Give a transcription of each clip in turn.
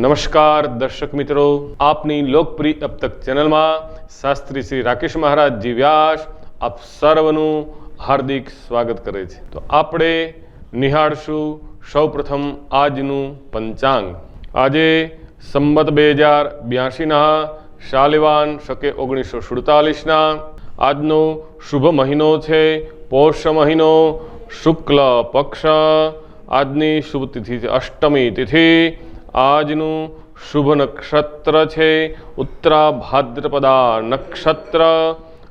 नमस्कार दर्शक मित्रों, आपनी लोकप्रिय अब तक चैनल में शास्त्री श्री राकेश महाराज जी व्यास आप सर्वनु हार्दिक स्वागत करे छे। तो आपणे निहाळशुं सौप्रथम आजनु पंचांग। आजे संबत 2082 ना शालिवान शके 1947 ना आजनो शुभ महीनो छे पौष महीनो शुक्ल पक्ष। आजनी शुभ तिथि अष्टमी तिथि। आजनु शुभ नक्षत्र छे उत्तरा भाद्रपदा नक्षत्र।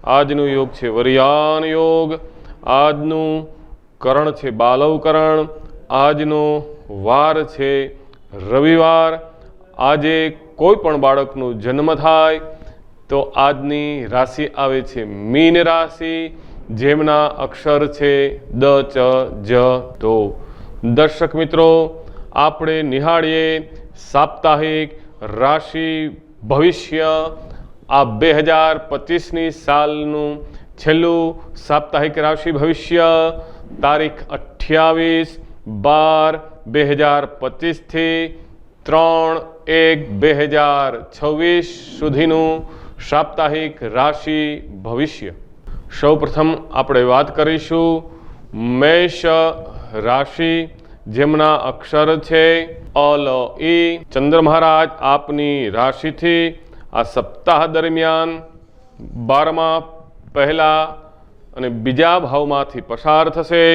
आजनु योग छे वरियान योग। आजनु करण छे बालव करण। आजनो वार छे रविवार। आजे कोई पण बाळकनो जन्म थाय तो आजनी राशि आवे छे मीन राशि, जेमना अक्षर छे द च ज तो। दर्शक मित्रों, आपणे निहाळीए साप्ताहिक राशि भविष्य। आ 2025 सालनु छेल्लू साप्ताहिक राशि भविष्य तारीख 28/12/2025 थी 3/1/2026 सुधीनु साप्ताहिक राशि भविष्य। सौप्रथम आपणे वात करीशुं मेष राशि, जेमना अक्षर छे अल ई। चंद्र महाराज आपनी राशि थी आ सप्ताह दरमियान 12मा पहला अने बीजा भावमांथी पसार थशे।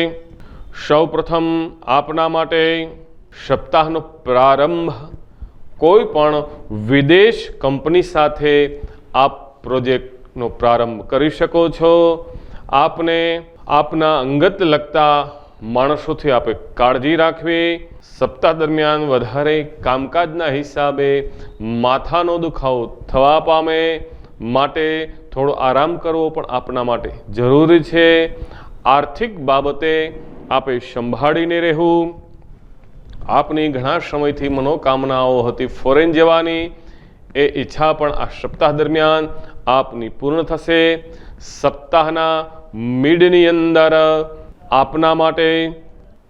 सौप्रथम आपना माटे सप्ताहनो प्रारंभ कोई पण विदेश कंपनी साथे आप प्रोजेक्टनो प्रारंभ करी शको छो। आपने आपना अंगत लगता माणसोथी आपे काळजी राखवी। सप्ताह दरमियान वधारे कामकाजना हिसाबे माथानो दुखावो थवा पामे, माटे थोड़ो आराम करवो पण आपना माटे जरूरी छे। आर्थिक बाबते आपे संभाळीने रहेवुं। आपनी घणा समयथी मनोकामनाओ हती फॉरेन जवानी, ए इच्छा पण आ सप्ताह दरमियान आपनी पूर्ण थशे। सप्ताहना मिडनी अंदर आपना माटे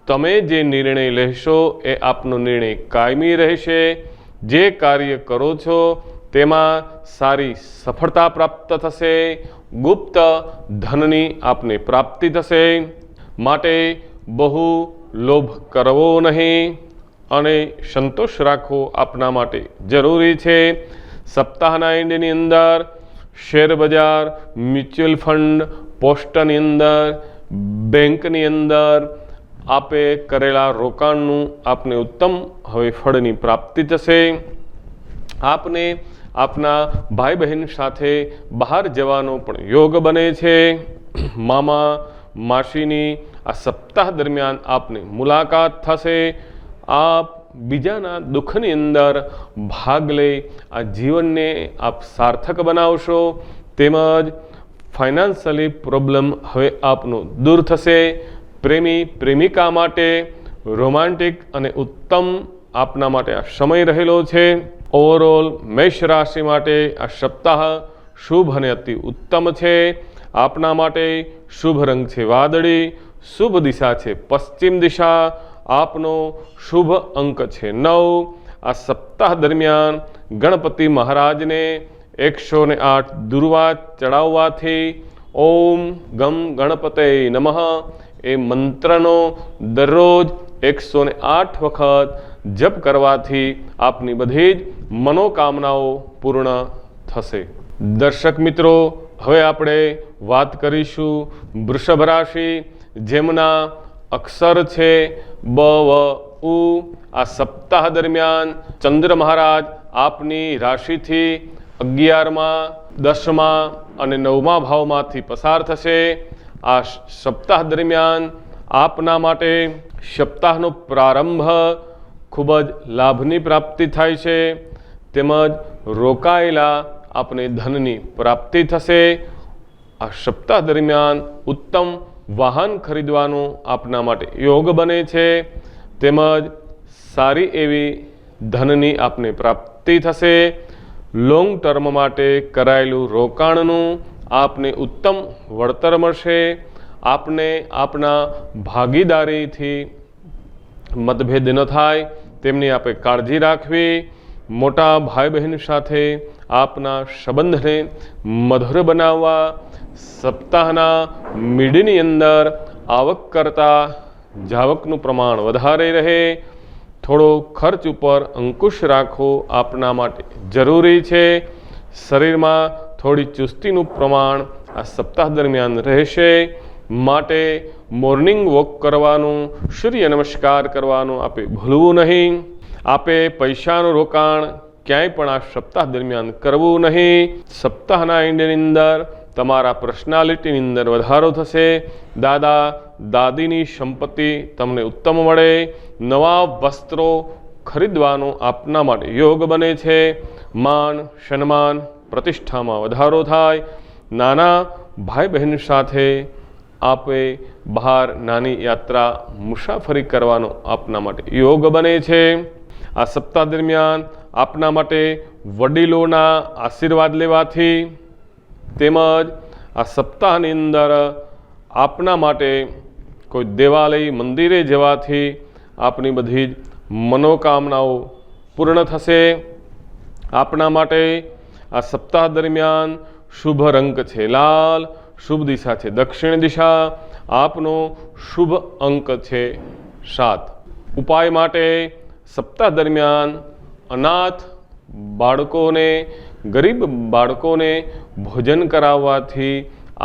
तमे जे निर्णय लेशो ए आपनो निर्णय कायमी रहेशे। जे कार्य करो छो तेमां सारी सफलता प्राप्त थशे। गुप्त धननी आपने प्राप्ति थशे, माटे बहु लोभ करवो नहीं अने संतोष राखवो आपना माटे जरूरी छे। सप्ताहना एंडनी अंदर शेर बजार, म्यूच्युअल फंड, पोस्टनी अंदर, बेंकनी अंदर आपे करेला रोकाणनु आपने उत्तम हवे फळनी प्राप्ति थशे। आपने आपना भाई बहन साथे बहार जवानो पण योग बने छे। मामा मासीनी आ सप्ताह दरमियान आपने मुलाकात थशे। आप बीजाना दुखनी अंदर भाग ले आ जीवन ने आप सार्थक बनावशो। तेमज फाइनान्शियली प्रॉब्लम हवे आपनो दूर थशे। प्रेमी प्रेमिका माटे रोमांटिक अने उत्तम आपना माटे आ समय रहेलो छे। ओवरऑल मेष राशि माटे आ सप्ताह शुभ अने अति उत्तम छे। आपना माटे शुभ रंग छे वादળી, शुभ दिशा छे पश्चिम दिशा। आपनो शुभ अंक छे 9। आ सप्ताह दरमियान गणपति महाराज ने 108 दुर्वा चढ़ाववाथी ओम गम गणपते नमः ए मंत्रनो दररोज 108 वखत जप करवाथी आपनी बधी ज मनोकामनाओ पूर्ण थशे। दर्शक मित्रों, हवे आपणे वात करीशुं वृषभ राशि, जेमना अक्षर छे ब व उ। आ सप्ताह दरमियान चंद्र महाराज आपनी राशि थी 11मा, 10मा अने 9मा भावमांथी पसार थशे। आ सप्ताह दरमियान आपना माटे सप्ताहनो प्रारंभ खूब ज लाभनी प्राप्ति थाय छे। तेमज रोकायेला आपने धननी प्राप्ति थशे। आ सप्ताह दरमियान उत्तम वाहन खरीदवानो आपना माटे योग बने छे। तेमज सारी एवी धननी आपने प्राप्ति थशे। लॉन्ग टर्म माटे करायेलुं रोकाणनुं आपने उत्तम वळतर मळशे। आपने आपना भागीदारी थी मतभेद न थाय तेमनी आपे काळजी राखवी। મોટા ભાઈ બહેન સાથે આપના સંબંધને મધુર બનાવવા સપ્તાહના મિડની અંદર આવક કરતાં જાવકનું પ્રમાણ વધારે રહે, થોડો ખર્ચ ઉપર અંકુશ રાખવો આપના માટે જરૂરી છે. શરીરમાં થોડી ચુસ્તીનું પ્રમાણ આ સપ્તાહ દરમિયાન રહેશે, માટે મોર્નિંગ વોક કરવાનું, સૂર્ય નમસ્કાર કરવાનું આપે ભૂલવું નહીં. આપે પૈસાનું રોકાણ ક્યાંય પણ આ સપ્તાહ દરમિયાન કરવું નહીં. સપ્તાહના એન્ડની અંદર તમારા પર્સનાલિટીની અંદર વધારો થશે. દાદા દાદીની સંપત્તિ તમને ઉત્તમ મળે. નવા વસ્ત્રો ખરીદવાનો આપના માટે યોગ બને છે. માન સન્માન પ્રતિષ્ઠામાં વધારો થાય. નાના ભાઈ બહેન સાથે આપે બહાર નાની યાત્રા મુસાફરી કરવાનો આપના માટે યોગ બને છે. આ સપ્તાહ દરમિયાન આપના માટે વડીલોના આશીર્વાદ લેવાથી તેમજ આ સપ્તાહની અંદર આપના માટે કોઈ દેવાલય મંદિરે જવાથી આપની બધી જ મનોકામનાઓ પૂર્ણ થશે. આપના માટે આ સપ્તાહ દરમિયાન શુભ રંગ છે લાલ, શુભ દિશા છે દક્ષિણ દિશા, આપનો શુભ અંક છે 7. ઉપાય માટે સપ્તાહ દરમિયાન અનાથ બાળકોને, ગરીબ બાળકોને ભોજન કરાવવાથી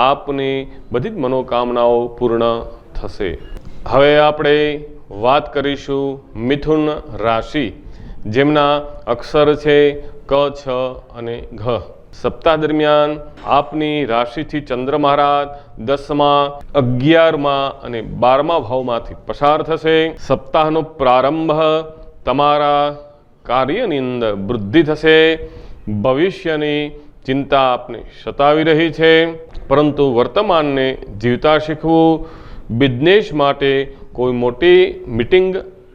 આપની બધી જ મનોકામનાઓ પૂર્ણ થશે. હવે આપણે વાત કરીશું મિથુન રાશિ, જેમના અક્ષર છે ક, છ અને ઘ. સપ્તાહ દરમિયાન આપની રાશિથી ચંદ્ર મહારાજ 10મા, 11મા અને 12મા ભાવમાંથી પસાર થશે. સપ્તાહનો પ્રારંભ તમારા કાર્યની અંદર વૃદ્ધિ થશે. ભવિષ્યની ચિંતા આપને સતાવી રહી છે, પરંતુ વર્તમાનને જીવતા શીખવું. બિઝનેસ માટે કોઈ મોટી મીટિંગ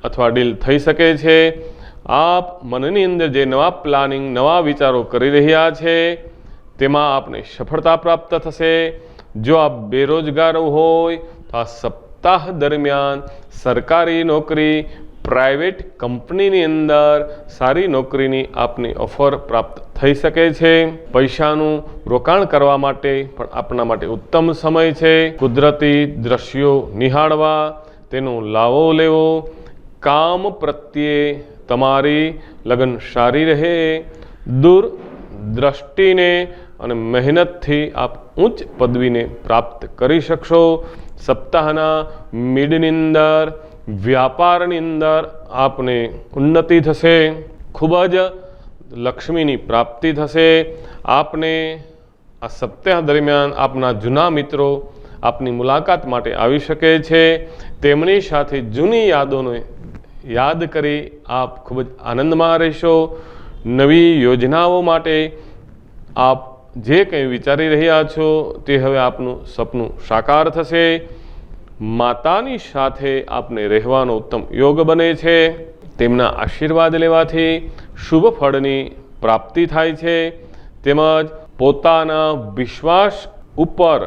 અથવા ડીલ થઈ શકે છે. આપ મનની અંદર જે નવા પ્લાનિંગ, નવા વિચારો કરી રહ્યા છે તેમાં આપને સફળતા પ્રાપ્ત થશે. જો આપ બેરોજગાર હોય તો આ સપ્તાહ દરમિયાન સરકારી નોકરી, પ્રાઇવેટ કંપનીની અંદર સારી નોકરીની આપની ઓફર પ્રાપ્ત થઈ શકે છે. પૈસાનું રોકાણ કરવા માટે પણ આપણા માટે ઉત્તમ સમય છે. કુદરતી દ્રશ્યો નિહાળવા, તેનો લાવો લેવો. કામ પ્રત્યે તમારી લગન સારી રહે. દૂરદ્રષ્ટિને અને મહેનતથી આપ ઉચ્ચ પદવીને પ્રાપ્ત કરી શકશો. સપ્તાહના મિડની અંદર વ્યાપારની અંદર આપને ઉન્નતિ થશે. ખૂબ જ લક્ષ્મીની પ્રાપ્તિ થશે. આપને આ સપ્તાહ દરમિયાન આપના જૂના મિત્રો આપની મુલાકાત માટે આવી શકે છે. તેમની સાથે જૂની યાદોને યાદ કરી આપ ખૂબ જ આનંદમાં રહેશો. નવી યોજનાઓ માટે આપ જે કંઈ વિચારી રહ્યા છો તે હવે આપનું સપનું સાકાર થશે. માતાની સાથે આપને રહેવાનો ઉત્તમ યોગ બને છે. તેમના આશીર્વાદ લેવાથી શુભ ફળની પ્રાપ્તિ થાય છે. તેમજ પોતાના વિશ્વાસ ઉપર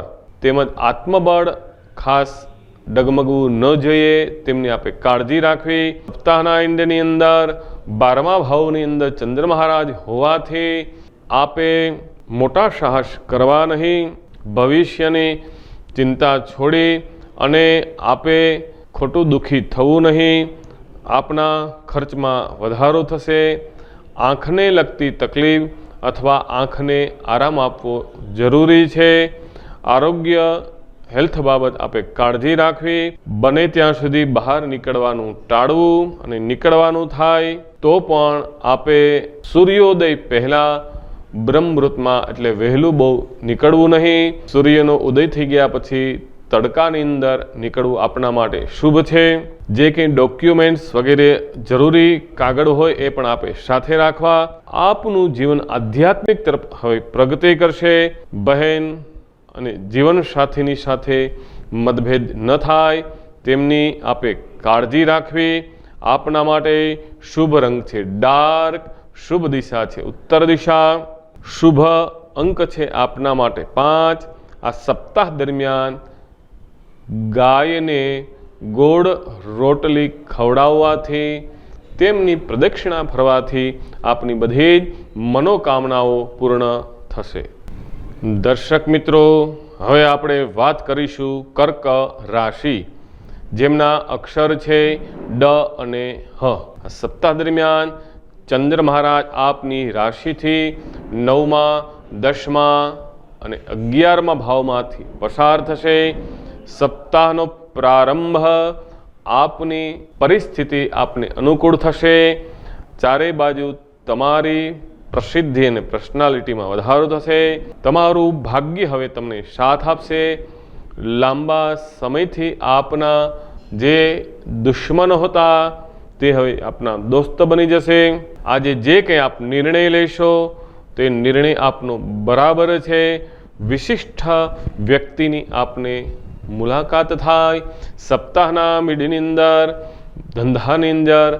તેમજ આત્મબળ ખાસ ડગમગવું ન જોઈએ, તેમની આપે કાળજી રાખવી. સપ્તાહના એન્ડની અંદર 12મા ભાવની અંદર ચંદ્ર મહારાજ હોવાથી આપે મોટા સાહસ કરવા નહીં. ભવિષ્યની ચિંતા છોડી અને આપે ખોટું દુઃખી થવું નહીં. આપના ખર્ચમાં વધારો થશે. આંખને લગતી તકલીફ અથવા આંખને આરામ આપવો જરૂરી છે. આરોગ્ય હેલ્થ બાબત આપે કાળજી રાખવી. બને ત્યાં સુધી બહાર નીકળવાનું ટાળવું, અને નીકળવાનું થાય તો પણ આપે સૂર્યોદય પહેલાં બ્રહ્મ મુહૂર્તમાં, એટલે વહેલું બહુ નીકળવું નહીં. સૂર્યનો ઉદય થઈ ગયા પછી તડકાની અંદર નીકળવું આપણા માટે શુભ છે. જે કંઈ ડોક્યુમેન્ટ્સ વગેરે જરૂરી કાગળ હોય એ પણ આપે સાથે રાખવા. આપનું જીવન આધ્યાત્મિક તરફ હવે પ્રગતિ કરશે. બહેન અને જીવનસાથીની સાથે મતભેદ ન થાય તેમની આપે કાળજી રાખવી. આપના માટે શુભ રંગ છે ડાર્ક, શુભ દિશા છે ઉત્તર દિશા, શુભ અંક છે આપના માટે 5. આ સપ્તાહ દરમિયાન ગાયને ગોળ રોટલી ખવડાવવાથી તેમની પ્રદક્ષિણા ફરવાથી આપની બધી જ મનોકામનાઓ પૂર્ણ થશે। દર્શક મિત્રો, હવે આપણે વાત કરીશું કર્ક રાશિ, જેમના અક્ષર છે ડ અને હ। સપ્તાહ દરમિયાન ચંદ્ર મહારાજ આપની રાશિથી 9મા, 10મા અને 11મા ભાવમાંથી પસાર થશે। સપ્તાહનો પ્રારંભ આપની પરિસ્થિતિ આપને અનુકૂળ થશે। ચારે બાજુ તમારી પ્રસિદ્ધિ અને પર્સનાલિટીમાં વધારો થશે। તમારું ભાગ્ય હવે તમને સાથ આપશે। લાંબા સમયથી આપના જે દુશ્મનો હતા તે હવે આપના દોસ્ત બની જશે। આજે જે કંઈ આપ નિર્ણય લેશો તે નિર્ણય આપનો બરાબર છે। વિશિષ્ટ વ્યક્તિની આપને મુલાકાત થાય। સપ્તાહના મિડની અંદર ધંધાની અંદર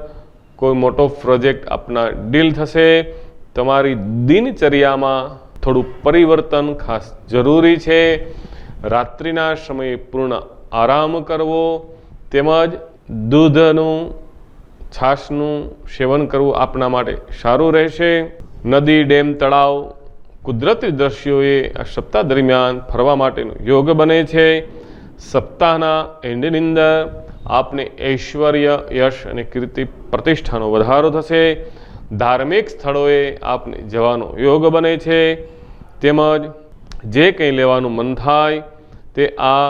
કોઈ મોટો પ્રોજેક્ટ આપના ડીલ થશે। તમારી દિનચર્યામાં થોડું પરિવર્તન ખાસ જરૂરી છે। રાત્રિના સમયે પૂર્ણ આરામ કરવો તેમજ દૂધનું, છાશનું સેવન કરવું આપના માટે સારું રહેશે। નદી, ડેમ, તળાવ, કુદરતી દ્રશ્યોએ આ સપ્તાહ દરમિયાન ફરવા માટેનો યોગ બને છે। સપ્તાહના એન્ડની અંદર આપને ઐશ્વર્ય, યશ અને કીર્તિ પ્રતિષ્ઠાનો વધારો થશે। ધાર્મિક સ્થળોએ આપને જવાનો યોગ બને છે। તેમજ જે કંઈ લેવાનું મન થાય તે આ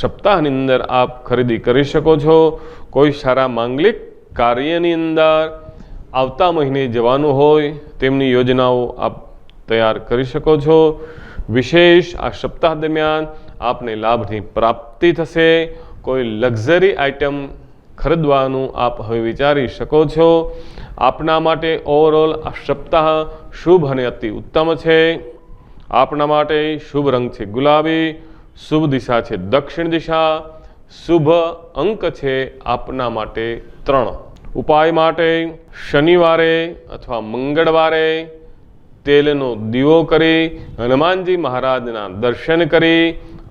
સપ્તાહની અંદર આપ ખરીદી કરી શકો છો। કોઈ સારા માંગલિક કાર્યની અંદર આવતા મહિને જવાનું હોય તેમની યોજનાઓ આપ તૈયાર કરી શકો છો। વિશેષ આ સપ્તાહ દરમિયાન આપને લાભની પ્રાપ્તિ થશે। કોઈ લક્ઝરી આઇટમ ખરીદવાનું આપ હવે વિચારી શકો છો। આપના માટે ઓવરઓલ આ સપ્તાહ શુભ અને અતિ ઉત્તમ છે। આપના માટે શુભ રંગ છે ગુલાબી, શુભ દિશા છે દક્ષિણ દિશા, શુભ અંક છે આપના માટે 3। ઉપાય માટે શનિવારે અથવા મંગળવારે તેલનો દીવો કરી હનુમાનજી મહારાજના દર્શન કરી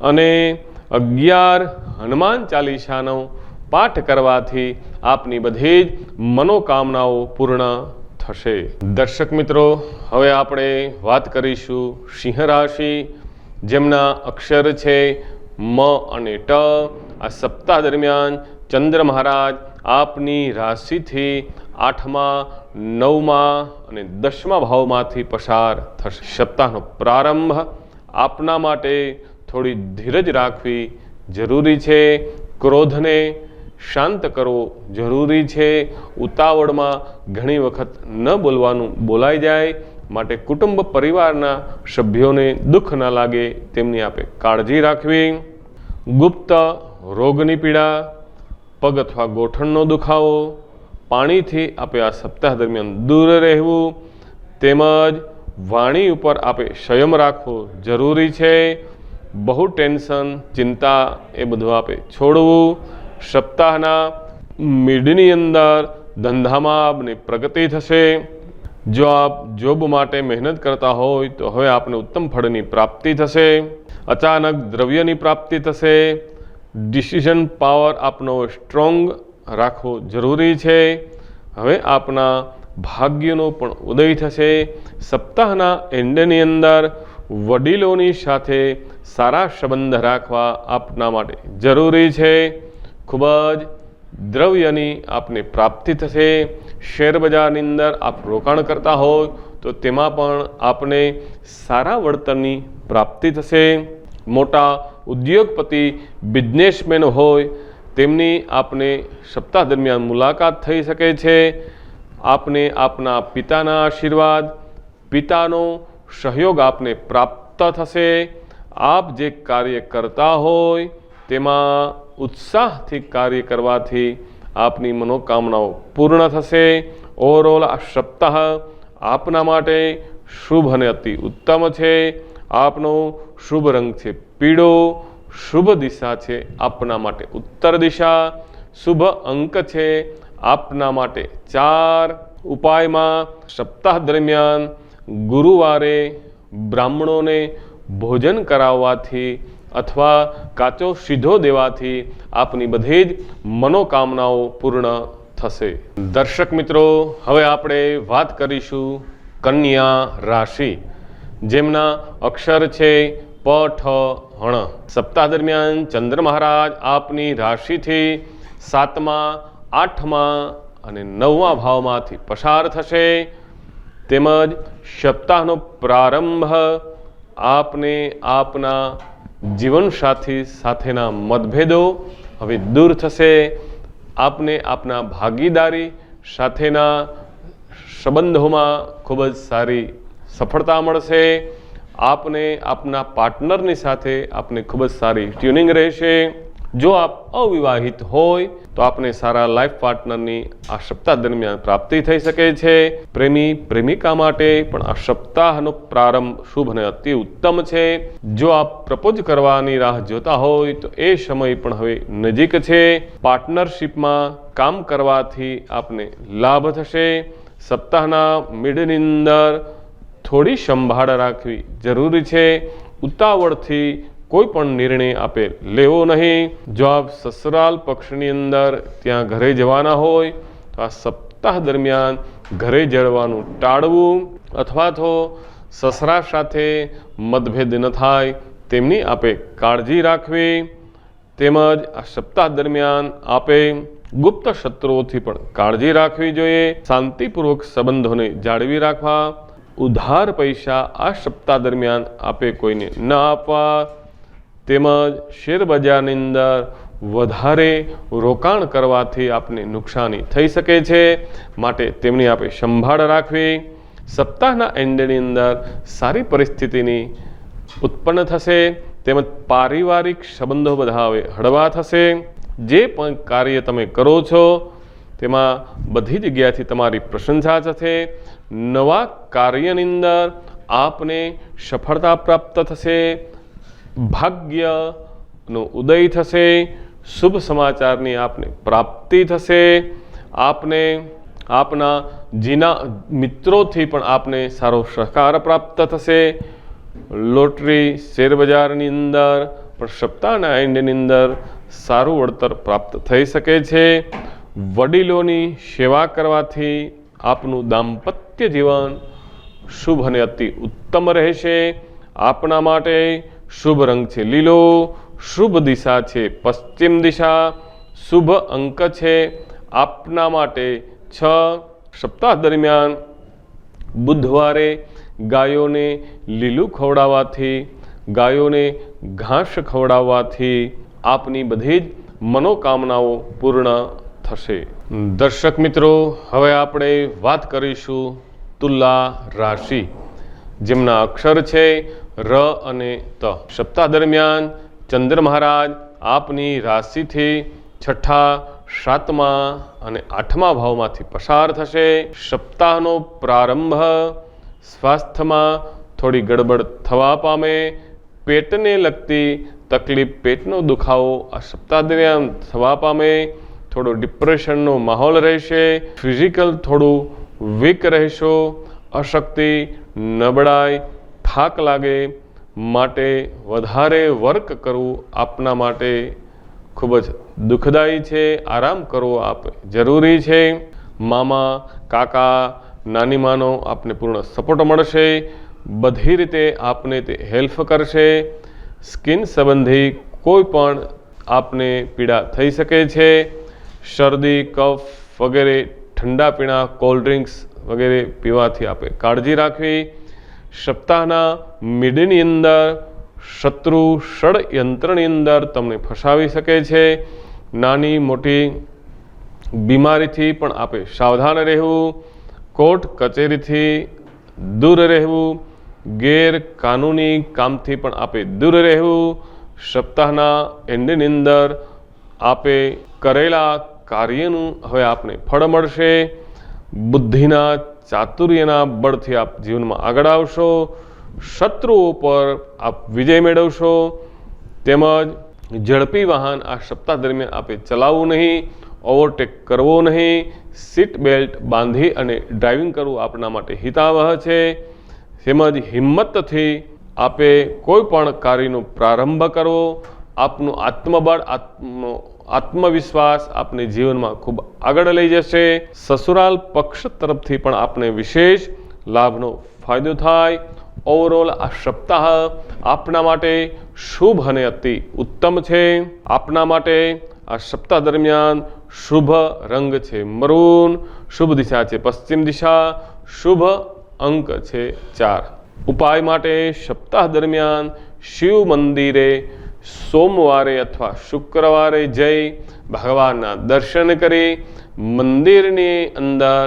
અને 11 હનુમાન ચાલીસાનો પાઠ કરવાથી આપની બધી જ મનોકામનાઓ પૂર્ણ થશે। દર્શક મિત્રો, હવે આપણે વાત કરીશું સિંહ રાશિ, જેમના અક્ષર છે મ અને ટ। આ સપ્તાહ દરમિયાન ચંદ્ર મહારાજ આપની રાશિથી 8મા, 9મા અને 10મા ભાવમાંથી પસાર થશે। સપ્તાહનો પ્રારંભ આપના માટે થોડી ધીરજ રાખવી જરૂરી છે। ક્રોધને શાંત કરવો જરૂરી છે। ઉતાવળમાં ઘણી વખત ન બોલવાનું બોલાઈ જાય, માટે કુટુંબ પરિવારના સભ્યોને દુઃખ ન લાગે તેમની આપે કાળજી રાખવી। ગુપ્ત રોગની પીડા, પગ અથવા ગોઠણનો દુખાવો, પાણીથી આપે આ સપ્તાહ દરમિયાન દૂર રહેવું તેમજ વાણી ઉપર આપે સંયમ રાખવો જરૂરી છે। બહુ ટેન્શન, ચિંતા એ બધું આપે છોડવું। સપ્તાહના મિડની અંદર ધંધામાં આપની પ્રગતિ થશે। જો આપ જોબ માટે મહેનત કરતા હોય તો હવે આપને ઉત્તમ ફળની પ્રાપ્તિ થશે। અચાનક દ્રવ્યની પ્રાપ્તિ થશે। ડિસિઝન પાવર આપનો સ્ટ્રોંગ રાખવો જરૂરી છે। હવે આપના ભાગ્યનો પણ ઉદય થશે। સપ્તાહના એન્ડની અંદર વડીલોની સાથે સારા સંબંધ રાખવા આપના માટે જરૂરી છે। ખૂબ જ દ્રવ્યની આપને પ્રાપ્તિ થશે। શેર બજારની અંદર આપ રોકાણ કરતા હોય તો તેમાં પણ આપને સારા વળતરની પ્રાપ્તિ થશે। મોટા ઉદ્યોગપતિ, બિઝનેસમેન હોય તેમની આપને સપ્તાહ દરમિયાન મુલાકાત થઈ શકે છે। આપને આપના પિતાના આશીર્વાદ, પિતાનો સહયોગ આપને પ્રાપ્ત થશે। આપ જે કાર્ય કરતા હોય તેમાં ઉત્સાહથી કાર્ય કરવાથી આપની મનોકામનાઓ પૂર્ણ થશે। ઓવરઓલ આ સપ્તાહ આપના માટે શુભ અને અતિ ઉત્તમ છે। આપનો શુભ રંગ છે પીળો, શુભ દિશા છે આપના માટે ઉત્તર દિશા, શુભ અંક છે આપના માટે 4। ઉપાયમાં સપ્તાહ દરમિયાન ગુરુવારે બ્રાહ્મણોને ભોજન કરાવવાથી અથવા કાચો સીધો દેવાથી આપની બધી જ મનોકામનાઓ પૂર્ણ થશે। દર્શક મિત્રો, હવે આપણે વાત કરીશું કન્યા રાશિ, જેમના અક્ષર છે પ ઠ હણ। સપ્તાહ દરમિયાન ચંદ્ર મહારાજ આપની રાશિથી 7મા, 8મા અને 9મા ભાવમાંથી પસાર થશે, તેમજ સપ્તાહનો પ્રારંભ આપને આપના જીવનસાથી સાથેના મતભેદો હવે દૂર થશે। આપને આપના ભાગીદારી સાથેના સંબંધોમાં ખૂબ જ સારી સફળતા મળશે। આપને આપના પાર્ટનરની સાથે આપને ખૂબ જ સારી ટ્યુનિંગ રહેશે। જો આપ અવિવાહિત હોય તો આપને સારા લાઈફ પાર્ટનરની આ સપ્તાહ દરમિયાન પ્રાપ્તિ થઈ શકે છે। પ્રેમી પ્રેમિકા માટે પણ આ સપ્તાહનો પ્રારંભ શુભ અને અતિ ઉત્તમ છે। જો આપ પ્રપોઝ કરવાની રાહ જોતા હોય તો એ સમય પણ હવે નજીક છે। પાર્ટનરશિપમાં કામ કરવાથી આપને લાભ થશે। સપ્તાહના મિડની અંદર થોડી સંભાળ રાખવી જરૂરી છે। ઉતાવળથી કોઈ પણ નિર્ણય આપે લેવો નહીં। જો આપ સસરાલ પક્ષની અંદર ત્યાં ઘરે જવાના હોય તો આ સપ્તાહ દરમિયાન ઘરે જવાનું ટાળવું, અથવા તો સસરા સાથે મતભેદ ન થાય તેમની આપે કાળજી રાખવી। તેમજ આ સપ્તાહ દરમિયાન આપે ગુપ્ત શત્રુઓથી પણ કાળજી રાખવી જોઈએ। શાંતિપૂર્વક સંબંધોને જાળવી રાખવા। ઉધાર પૈસા આ સપ્તાહ દરમિયાન આપે કોઈને ન આપવા। તેમજ શેરબજારની અંદર વધારે રોકાણ કરવાથી આપને નુકસાની થઈ શકે છે, માટે તેમની આપે સંભાળ રાખવી। સપ્તાહના એન્ડની અંદર સારી પરિસ્થિતિની ઉત્પન્ન થશે, તેમજ પારિવારિક સંબંધો બધા હવે હળવા થશે। જે પણ કાર્ય તમે કરો છો તેમાં બધી જગ્યાથી તમારી પ્રશંસા થશે। નવા કાર્યની અંદર આપને સફળતા પ્રાપ્ત થશે। ભાગ્યનો ઉદય થશે। શુભ સમાચારની આપને પ્રાપ્તિ થશે। આપને આપના જીના મિત્રોથી પણ આપને સારો સહકાર પ્રાપ્ત થશે। લોટરી શેરબજારની અંદર પણ સપ્તાહના એન્ડની અંદર સારું વળતર પ્રાપ્ત થઈ શકે છે। વડીલોની સેવા કરવાથી આપનું દાંપત્ય જીવન શુભ અને અતિ ઉત્તમ રહેશે। આપના માટે શુભ રંગ છે લીલો, શુભ દિશા છે પશ્ચિમ દિશા, શુભ અંક છે આપના માટે 6। સપ્તાહ દરમિયાન બુધવારે ગાયોને લીલું ખવડાવવાથી, ગાયોને ઘાસ ખવડાવવાથી આપની બધી જ મનોકામનાઓ પૂર્ણ થશે। દર્શક મિત્રો, હવે આપણે વાત કરીશું તુલા રાશિ, જેમના અક્ષર છે ર અને ત। સપ્તાહ દરમિયાન ચંદ્ર મહારાજ આપની રાશિથી 6ઠા, 7મા અને 8મા ભાવમાંથી પસાર થશે। સપ્તાહનો પ્રારંભ સ્વાસ્થ્યમાં થોડી ગડબડ થવા પામે। પેટને લગતી તકલીફ, પેટનો દુખાવો આ સપ્તાહ દરમિયાન થવા પામે। થોડો ડિપ્રેશનનો માહોલ રહેશે। ફિઝિકલ થોડું વીક રહેશો। અશક્તિ, નબળાઈ, થાક લાગે, માટે વધારે વર્ક કરવું આપના માટે ખૂબ જ દુઃખદાયી છે। આરામ કરવો આપ જરૂરી છે। મામા, કાકા, નાની માનો આપને પૂર્ણ સપોર્ટ મળશે। બધી રીતે આપને તે હેલ્પ કરશે। સ્કિન સંબંધી કોઈ પણ આપને પીડા થઈ શકે છે। શરદી, કફ વગેરે ઠંડા પીણા, કોલ્ડ ડ્રિંક્સ વગેરે પીવાથી આપણે કાળજી રાખવી। સપ્તાહના મિડની અંદર શત્રુ ષડયંત્રની અંદર તમને ફસાવી શકે છે। નાની મોટી બીમારીથી પણ આપણે સાવધાન રહેવું। કોર્ટ કચેરીથી દૂર રહેવું। ગેરકાનૂની કામથી પણ આપણે દૂર રહેવું। સપ્તાહના એન્ડની અંદર આપે કરેલા કાર્યનું હવે આપને ફળ મળશે। બુદ્ધિના ચાતુર્યના બળથી આપ જીવનમાં આગળ આવશો। શત્રુઓ પર આપ વિજય મેળવશો। તેમજ ઝડપી વાહન આ સપ્તાહ દરમિયાન આપે ચલાવવું નહીં, ઓવરટેક કરવો નહીં। સીટ બેલ્ટ બાંધી અને ડ્રાઇવિંગ કરવું આપના માટે હિતાવહ છે। તેમજ હિંમતથી આપે કોઈ પણ કાર્યનો પ્રારંભ કરવો। આપનું આત્મબળ, આત્મવિશ્વાસ આપને જીવનમાં ખૂબ આગળ લઈ જશે। સસુરાલ પક્ષ તરફથી પણ આપને વિશેષ લાભનો ફાયદો થાય। ઓવરઓલ આ સપ્તાહ આપના માટે શુભ અને અતિ ઉત્તમ છે। આપના માટે આ સપ્તાહ દરમિયાન શુભ રંગ છે મરૂન, શુભ દિશા છે પશ્ચિમ દિશા, શુભ અંક છે 4। ઉપાય માટે સપ્તાહ દરમિયાન શિવ મંદિરે સોમવારે અથવા શુક્રવારે જઈ ભગવાનના દર્શન કરી મંદિરની અંદર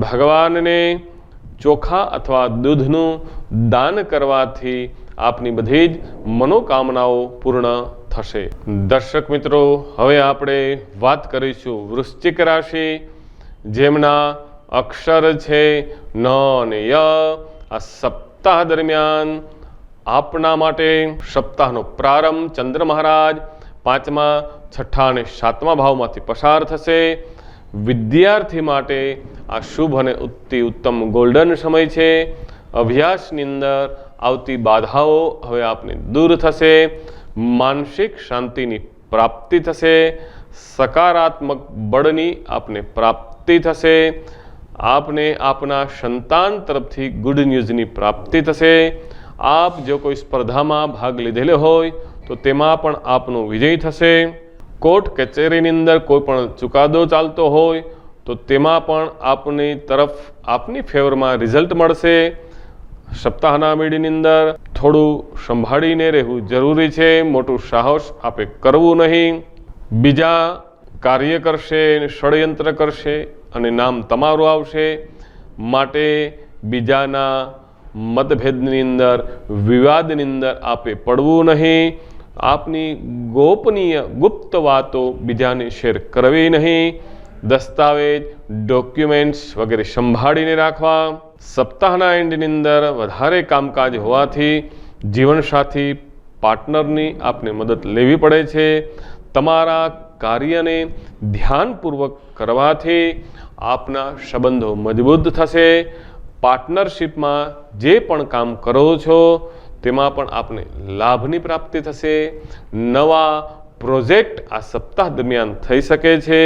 ભગવાનને ચોખા અથવા દૂધનું દાન કરવાથી આપની બધી જ મનોકામનાઓ પૂર્ણ થશે। દર્શક મિત્રો, હવે આપણે વાત કરીશું વૃશ્ચિક રાશિ, જેમના અક્ષર છે ન અને ય। આ સપ્તાહ દરમિયાન આપના માટે સપ્તાહનો પ્રારંભ ચંદ્ર મહારાજ 5મા, 6ઠા અને 7મા ભાવમાંથી પસાર થશે। વિદ્યાર્થી માટે આ શુભ અને અતિ ઉત્તમ ગોલ્ડન સમય છે। અભ્યાસની અંદર આવતી બાધાઓ હવે આપને દૂર થશે। માનસિક શાંતિની પ્રાપ્તિ થશે। સકારાત્મક બળની આપને પ્રાપ્તિ થશે। આપને આપના સંતાન તરફથી ગુડ ન્યૂઝની પ્રાપ્તિ થશે। આપ જો કોઈ સ્પર્ધામાં ભાગ લીધેલો હોય તો તેમાં પણ આપનો વિજય થશે। કોર્ટ કચેરીની અંદર કોઈ પણ ચુકાદો ચાલતો હોય તો તેમાં પણ આપની તરફ આપની ફેવરમાં રિઝલ્ટ મળશે। સપ્તાહના મીડિયાની અંદર થોડું સંભાળીને રહેવું જરૂરી છે। મોટું સાહસ આપે કરવું નહીં। બીજા કાર્ય કરશે, ષડયંત્ર કરશે અને નામ તમારું આવશે। માટે બીજાના મતભેદની અંદર, વિવાદની અંદર આપે પડવું નહીં। આપની ગોપનીય ગુપ્ત વાતો બીજાને શેર કરવી નહીં। દસ્તાવેજ, ડોક્યુમેન્ટ્સ વગેરે સંભાળીને રાખવા। સપ્તાહના એન્ડની અંદર વધારે કામકાજ હોવાથી જીવનસાથી પાર્ટનરની આપને મદદ લેવી પડે છે। તમારા કાર્યને ધ્યાનપૂર્વક કરવાથી આપના સંબંધો મજબૂત થશે। પાર્ટનરશિપમાં જે પણ કામ કરો છો તેમાં પણ આપને લાભની પ્રાપ્તિ થશે। નવા પ્રોજેક્ટ આ સપ્તાહ દરમિયાન થઈ શકે છે।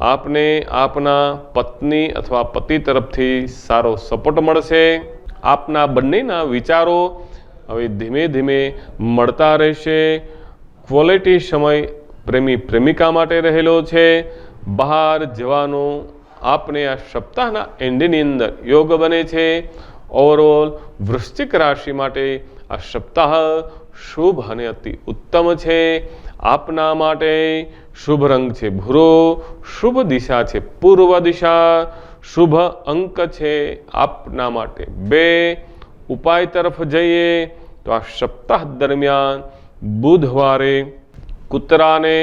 આપને આપના પત્ની અથવા પતિ તરફથી સારો સપોર્ટ મળશે। આપના બંનેના વિચારો હવે ધીમે ધીમે મળતા રહેશે। ક્વોલિટી સમય પ્રેમી પ્રેમિકા માટે રહેલો છે। બહાર જવાનો આપને આ સપ્તાહના એન્ડની અંદર યોગ બને છે। ઓવરઓલ વૃશ્ચિક રાશિ માટે આ સપ્તાહ શુભ અને અતિ ઉત્તમ છે। આપના માટે શુભ રંગ છે ભૂરો, શુભ દિશા છે પૂર્વ દિશા, શુભ અંક છે આપના માટે 2। ઉપાય તરફ જઈએ તો આ સપ્તાહ દરમિયાન બુધવારે કૂતરાને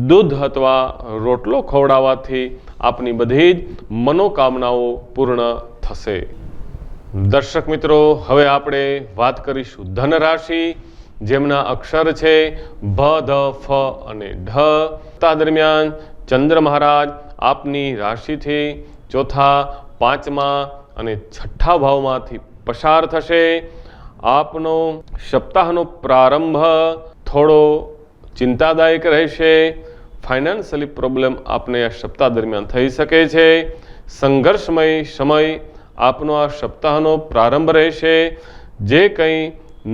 દૂધ અથવા રોટલો ખવડાવવાથી આપની બધી જ મનોકામનાઓ પૂર્ણ થશે। દર્શક મિત્રો, હવે આપણે વાત કરીશું ધન રાશિ, જેમના અક્ષર છે ભ, ધ, ફ અને ઢ। સપ્તાહ દરમિયાન ચંદ્ર મહારાજ આપની રાશિથી 4થા, 5મા અને 6ઠ્ઠા ભાવમાંથી પસાર થશે। આપનો સપ્તાહનો પ્રારંભ થોડો ચિંતાદાયક રહેશે। ફાઇનાન્શિયલી પ્રોબ્લેમ આપને આ સપ્તાહ દરમિયાન થઈ શકે છે। સંઘર્ષમય સમય આપનો આ સપ્તાહનો પ્રારંભ રહેશે। જે કંઈ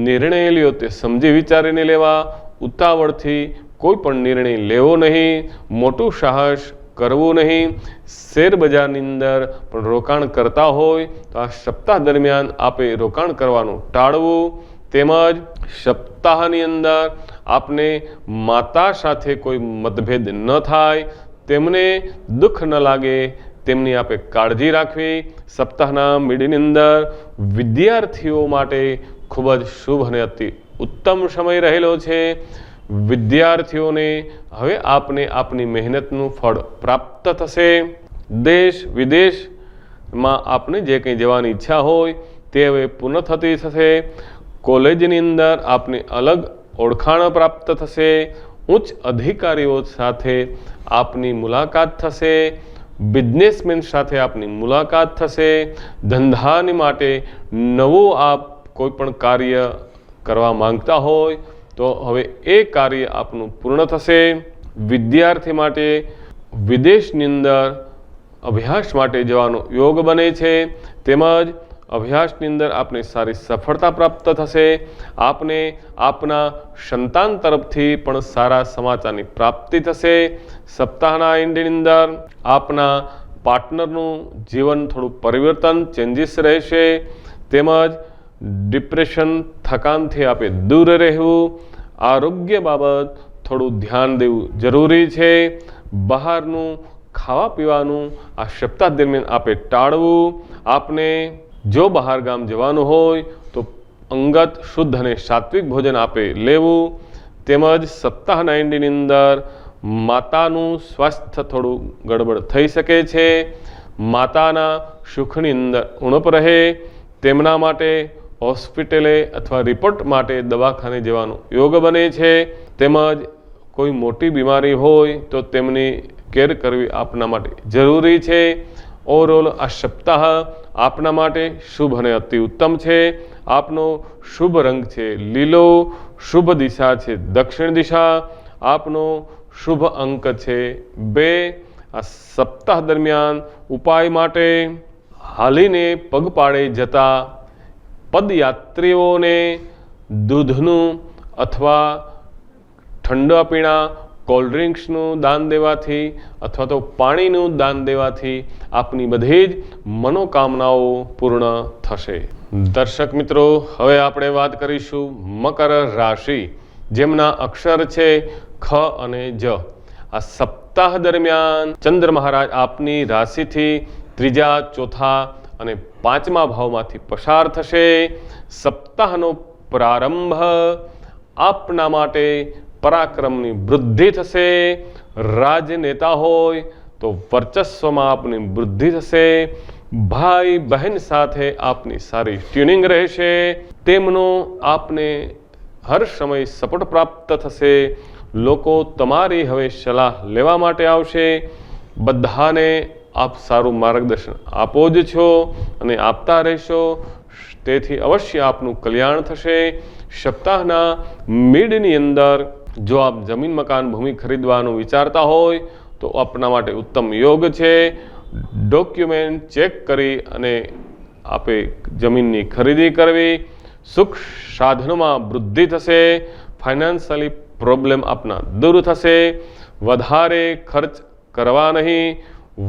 નિર્ણય લ્યો તે સમજી વિચારીને લેવા। ઉતાવળથી કોઈ પણ નિર્ણય લેવો નહીં। મોટું સાહસ કરવું નહીં। શેર બજારની અંદર પણ રોકાણ કરતા હોય તો આ સપ્તાહ દરમિયાન આપે રોકાણ કરવાનું ટાળવું। તેમજ સપ્તાહની અંદર આપને માતા સાથે કોઈ મતભેદ ન થાય, તેમને દુઃખ ન લાગે તેમની આપે કાળજી રાખવી। સપ્તાહના મીડિયાની અંદર વિદ્યાર્થીઓ માટે ખૂબ જ શુભ અને અતિ ઉત્તમ સમય રહેલો છે। વિદ્યાર્થીઓને હવે આપને આપની મહેનતનું ફળ પ્રાપ્ત થશે। દેશ વિદેશમાં આપને જે કંઈ જવાની ઈચ્છા હોય તે હવે પૂર્ણ થતી થશે। કોલેજની અંદર આપને અલગ ઓળખાણ પ્રાપ્ત થશે। ઉચ્ચ અધિકારીઓ સાથે આપની મુલાકાત થશે। બિઝનેસમેન સાથે આપની મુલાકાત થશે। ધંધાની માટે નવું આપ કોઈ પણ કાર્ય કરવા માંગતા હોય તો હવે એ કાર્ય આપનું પૂર્ણ થશે। વિદ્યાર્થી માટે વિદેશની અંદર અભ્યાસ માટે જવાનો યોગ બને છે, તેમજ અભ્યાસની અંદર આપને સારી સફળતા પ્રાપ્ત થશે। આપને આપના સંતાન તરફથી પણ સારા સમાચારની પ્રાપ્તિ થશે। સપ્તાહના એન્ડની અંદર આપના પાર્ટનરનું જીવન થોડું પરિવર્તન ચેન્જીસ રહેશે, તેમજ ડિપ્રેશન થકાનથી આપે દૂર રહેવું। આરોગ્ય બાબત થોડું ધ્યાન દેવું જરૂરી છે। બહારનું ખાવા પીવાનું આ સપ્તાહ દરમિયાન આપે ટાળવું। આપને જો બહાર ગામ જવાનું હોય તો અંગત શુદ્ધ અને સાત્વિક ભોજન આપે લેવું, તેમજ સપ્તાહના એન્ડની અંદર માતાનું સ્વાસ્થ્ય થોડું ગડબડ થઈ શકે છે। માતાના સુખની અંદર ઉણપ રહે તેમના માટે હોસ્પિટલે અથવા રિપોર્ટ માટે દવાખાને જવાનો યોગ બને છે, તેમજ કોઈ મોટી બીમારી હોય તો તેમની કેર કરવી આપના માટે જરૂરી છે। ઓવરઓલ આ સપ્તાહ આપના માટે શુભ અને અતિ ઉત્તમ છે। આપનો શુભ રંગ છે લીલો, શુભ દિશા છે દક્ષિણ દિશા, આપનો શુભ અંક છે 2। આ સપ્તાહ દરમિયાન ઉપાય માટે હાલીને પગપાળે જતા પદયાત્રીઓને દૂધનું અથવા ઠંડા પીણા કોલ્ડ ડ્રિંક્સનું દાન દેવાથી અથવા તો પાણીનું દાન દેવાથી આપની બધી જ મનોકામનાઓ પૂર્ણ થશે। દર્શક મિત્રો, હવે આપણે વાત કરીશું મકર રાશિ, જેમના અક્ષર છે ખ અને જ। આ સપ્તાહ દરમિયાન ચંદ્ર મહારાજ આપની રાશિથી ત્રીજા, ચોથા અને પાંચમા ભાવમાંથી પસાર થશે। સપ્તાહનો પ્રારંભ આપના માટે પરાક્રમની વૃદ્ધિ થશે। રાજનેતા હોય તો વર્ચસ્વમાં આપની વૃદ્ધિ થશે। ભાઈ બહેન સાથે આપની સારી ટ્યુનિંગ રહેશે, તેમનો આપને હર સમય સપોર્ટ પ્રાપ્ત થશે। લોકો તમારી હવે સલાહ લેવા માટે આવશે। બધાને આપ સારું માર્ગદર્શન આપો જ છો અને આપતા રહેશો, તેથી અવશ્ય આપનું કલ્યાણ થશે। સપ્તાહના મિડની અંદર જો આપ જમીન મકાન ભૂમિ ખરીદવાનું વિચારતા હોય તો આપના માટે ઉત્તમ યોગ છે। ડોક્યુમેન્ટ ચેક કરી અને આપે જમીનની ખરીદી કરવી। સુખ સાધનોમાં વૃદ્ધિ થશે। ફાઇનાન્શિયલી પ્રોબ્લેમ આપના દૂર થશે। વધારે ખર્ચ કરવા નહીં।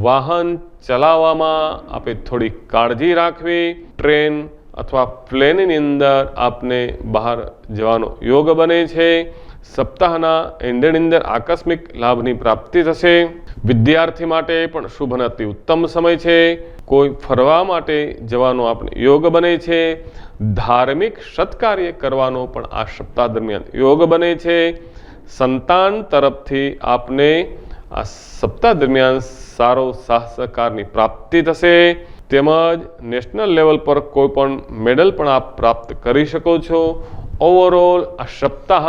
વાહન ચલાવવામાં આપે થોડી કાળજી રાખવી। ટ્રેન અથવા પ્લેનની અંદર આપને બહાર જવાનો યોગ બને છે। સપ્તાહના એન્ડની અંદર આકસ્મિક લાભની પ્રાપ્તિ થશે। વિદ્યાર્થી માટે પણ શુભ અને અતિ ઉત્તમ સમય છે। કોઈ ફરવા માટે જવાનો આપને યોગ બને છે। ધાર્મિક સત્કાર્ય કરવાનો પણ આ સપ્તાહ દરમિયાન યોગ બને છે। સંતાન તરફથી આપને આ સપ્તાહ દરમિયાન સારો સહકારની પ્રાપ્તિ થશે, તેમજ નેશનલ લેવલ પર કોઈ પણ મેડલ પણ આપ પ્રાપ્ત કરી શકો છો। ઓવરઓલ આ સપ્તાહ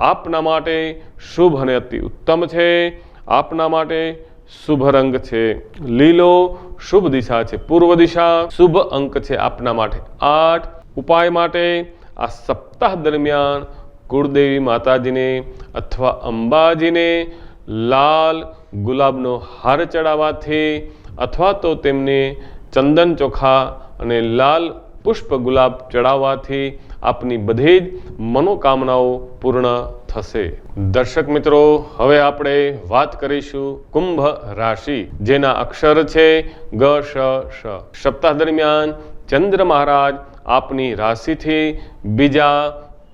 આપના માટે શુભ અને અતિ ઉત્તમ છે। આપના માટે શુભ રંગ છે લીલો, શુભ દિશા છે પૂર્વ દિશા, શુભ અંક છે આપના માટે 8। ઉપાય માટે આ સપ્તાહ દરમિયાન કુળદેવી માતાજીને અથવા અંબાજીને લાલ ગુલાબનો હાર ચડાવવાથી અથવા તો તેમને ચંદન ચોખા અને લાલ પુષ્પ ગુલાબ ચડાવવાથી આપની બધી જ મનોકામનાઓ પૂર્ણ થશે। દર્શક મિત્રો, હવે આપણે વાત કરીશું કુંભ રાશિ, જેના અક્ષર છે ગ, શ, શ। સપ્તાહ દરમિયાન ચંદ્ર મહારાજ આપની રાશિથી બીજા,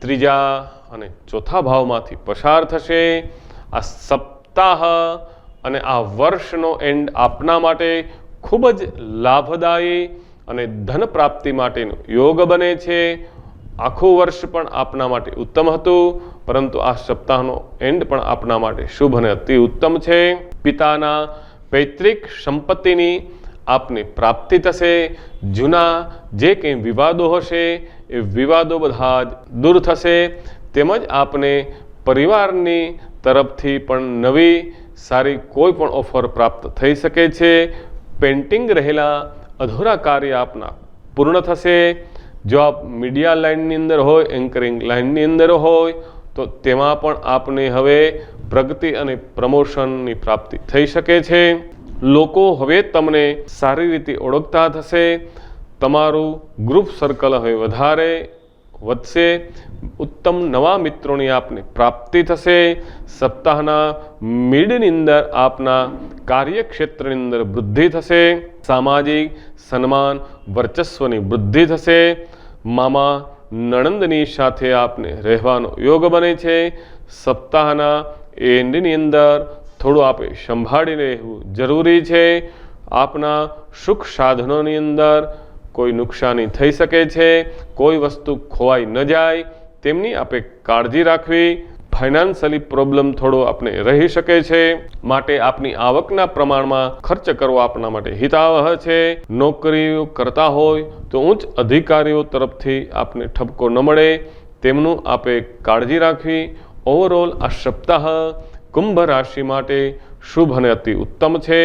ત્રીજા અને ચોથા ભાવમાંથી પસાર થશે। આ સપ્તાહ અને આ વર્ષનો એન્ડ આપના માટે ખૂબ જ લાભદાયી અને ધન પ્રાપ્તિ માટેનો યોગ બને છે। આખું વર્ષ પણ આપના માટે ઉત્તમ હતું, પરંતુ આ સપ્તાહનો એન્ડ પણ આપના માટે શુભ અને અતિ ઉત્તમ છે। પિતાના પૈતૃક સંપત્તિની આપને પ્રાપ્તિ થશે। જૂના જે કંઈ વિવાદો હશે એ વિવાદો બધા જ દૂર થશે, તેમજ આપને પરિવારની તરફથી પણ નવી સારી કોઈ પણ ઓફર પ્રાપ્ત થઈ શકે છે। પેન્ડિંગ રહેલા અધૂરા કાર્ય આપના પૂર્ણ થશે। જો આપ મીડિયા લાઇનની અંદર હોય, એન્કરિંગ લાઇનની અંદર હોય તો તેમાં પણ આપને હવે પ્રગતિ અને પ્રમોશનની પ્રાપ્તિ થઈ શકે છે. લોકો હવે તમને સારી રીતે ઓળખતા થશે. તમારું ગ્રુપ સર્કલ હવે વધારે વધશે. ઉત્તમ નવા મિત્રોની આપને પ્રાપ્તિ થશે. સપ્તાહના મિડની અંદર આપના કાર્યક્ષેત્રની અંદર વૃદ્ધિ થશે. સામાજિક સન્માન વર્ચસ્વની વૃદ્ધિ થશે. મામા નણંદની સાથે આપને રહેવાનો યોગ બને છે. સપ્તાહના એન્ડની અંદર થોડું આપે સંભાળીને રહેવું જરૂરી છે. આપના સુખ સાધનોની અંદર કોઈ નુકસાની થઈ શકે છે. કોઈ વસ્તુ ખોવાઈ ન જાય તેમની આપે કાળજી રાખવી. ફાઇનાન્શિયલી પ્રોબ્લેમ થોડો આપણે રહી શકે છે, માટે આપની આવકના પ્રમાણમાં ખર્ચ કરવો આપણા માટે હિતાવહ છે. નોકરીઓ કરતા હોય તો ઉચ્ચ અધિકારીઓ તરફથી આપને ઠપકો ન મળે તેમનું આપે કાળજી રાખવી. ઓવરઓલ આ સપ્તાહ કુંભ રાશિ માટે શુભ અને અતિ ઉત્તમ છે.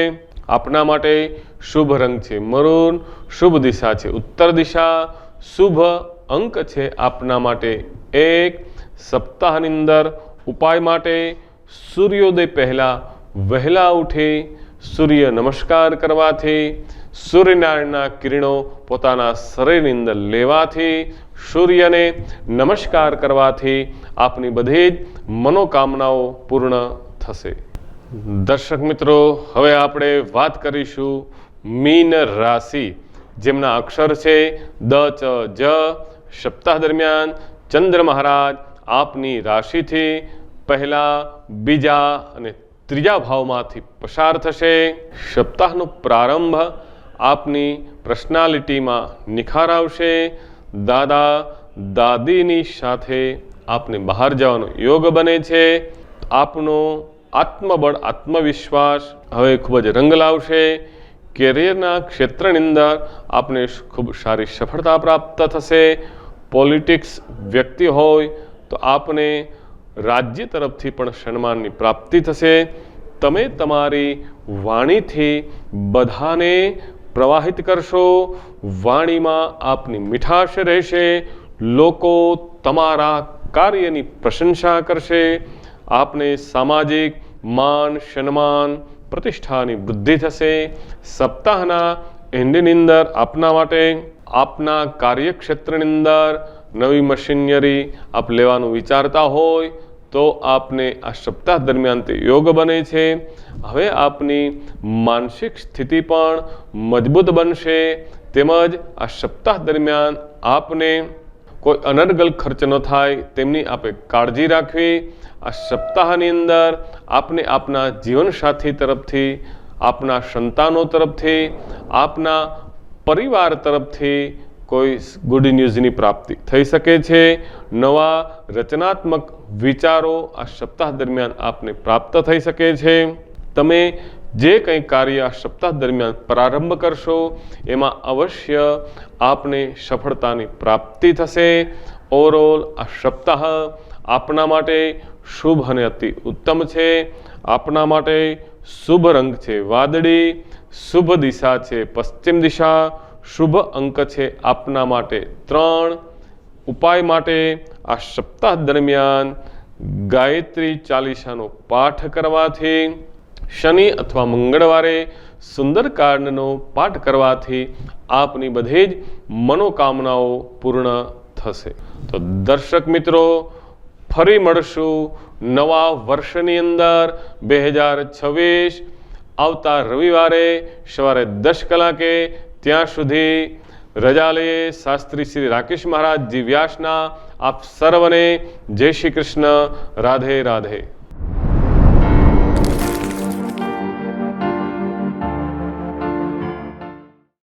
આપના માટે શુભ રંગ છે મરૂન, શુભ દિશા છે ઉત્તર દિશા, શુભ અંક છે આપના માટે 1. સપ્તાહની અંદર ઉપાય માટે સૂર્યોદય પહેલા વહેલા ઉઠી સૂર્ય નમસ્કાર કરવાથી, સૂર્યનારાયણના કિરણો પોતાના શરીરની અંદર લેવાથી, સૂર્યને નમસ્કાર કરવાથી આપની બધી જ મનોકામનાઓ પૂર્ણ થશે. દર્શક મિત્રો, હવે આપણે વાત કરીશું મીન રાશિ, જેમના અક્ષર છે દ, ચ, જ. સપ્તાહ દરમિયાન ચંદ્ર મહારાજ આપની રાશિથી પહેલા, બીજા અને ત્રીજા ભાવમાંથી પસાર થશે. સપ્તાહનો પ્રારંભ આપની પર્સનાલિટીમાં નિખાર આવશે. દાદા દાદીની સાથે આપને બહાર જવાનો યોગ બને છે. આપનો આત્મબળ, આત્મવિશ્વાસ હવે ખૂબ જ રંગ લાવશે. કેરિયરના ક્ષેત્રની અંદર આપને ખૂબ સારી સફળતા પ્રાપ્ત થશે. પોલિટિક્સ વ્યક્તિ હોય તો આપને રાજ્ય તરફથી પણ સન્માનની પ્રાપ્તિ થશે. તમે તમારી વાણીથી બધાને પ્રવાહિત કરશો. વાણીમાં આપની મીઠાશ રહેશે. લોકો તમારા કાર્યની પ્રશંસા કરશે. આપને સામાજિક માન સન્માન પ્રતિષ્ઠાની વૃદ્ધિ થશે. સપ્તાહના એન્ડની અંદર આપના માટે આપના કાર્યક્ષેત્રની અંદર નવી મશીનરી આપ લેવાનું વિચારતા હોય તો આપને આ સપ્તાહ દરમિયાન તે યોગ બને છે. હવે આપની માનસિક સ્થિતિ પણ મજબૂત બનશે. તેમજ આ સપ્તાહ દરમિયાન આપને કોઈ અનર્ગલ ખર્ચ ન થાય તેમની આપે કાળજી રાખવી. આ સપ્તાહની અંદર આપને આપના જીવનસાથી તરફથી, આપના સંતાનો તરફથી, આપના પરિવાર તરફથી કોઈ ગુડ ન્યૂઝની પ્રાપ્તિ થઈ શકે છે. નવા રચનાત્મક વિચારો આ સપ્તાહ દરમિયાન આપને પ્રાપ્ત થઈ શકે છે. તમે જે કંઈ કાર્ય આ સપ્તાહ દરમિયાન પ્રારંભ કરશો એમાં અવશ્ય આપને સફળતાની પ્રાપ્તિ થશે. ઓવરઓલ આ સપ્તાહ આપના માટે શુભ અને અતિ ઉત્તમ છે. આપના માટે શુભ રંગ છે વાદળી, શુભ દિશા છે પશ્ચિમ દિશા, શુભ અંક છે આપના માટે 3. ઉપાય માટે આ સપ્તાહ દરમિયાન ગાયત્રી ચાલીસાનો પાઠ કરવાથી, શનિ અથવા મંગળવારે સુંદરકાંડનો પાઠ કરવાથી આપની બધી જ મનોકામનાઓ પૂર્ણ થશે. તો દર્શક મિત્રો, ફરી મળશું નવા વર્ષની અંદર 2026 આવતા રવિવારે સવારે 10 કલાકે. ત્યાં સુધી રજા લઈએ. શાસ્ત્રી શ્રી રાકેશ મહારાજ જી વ્યાસના આપ સર્વને જય શ્રી કૃષ્ણ. રાધે રાધે.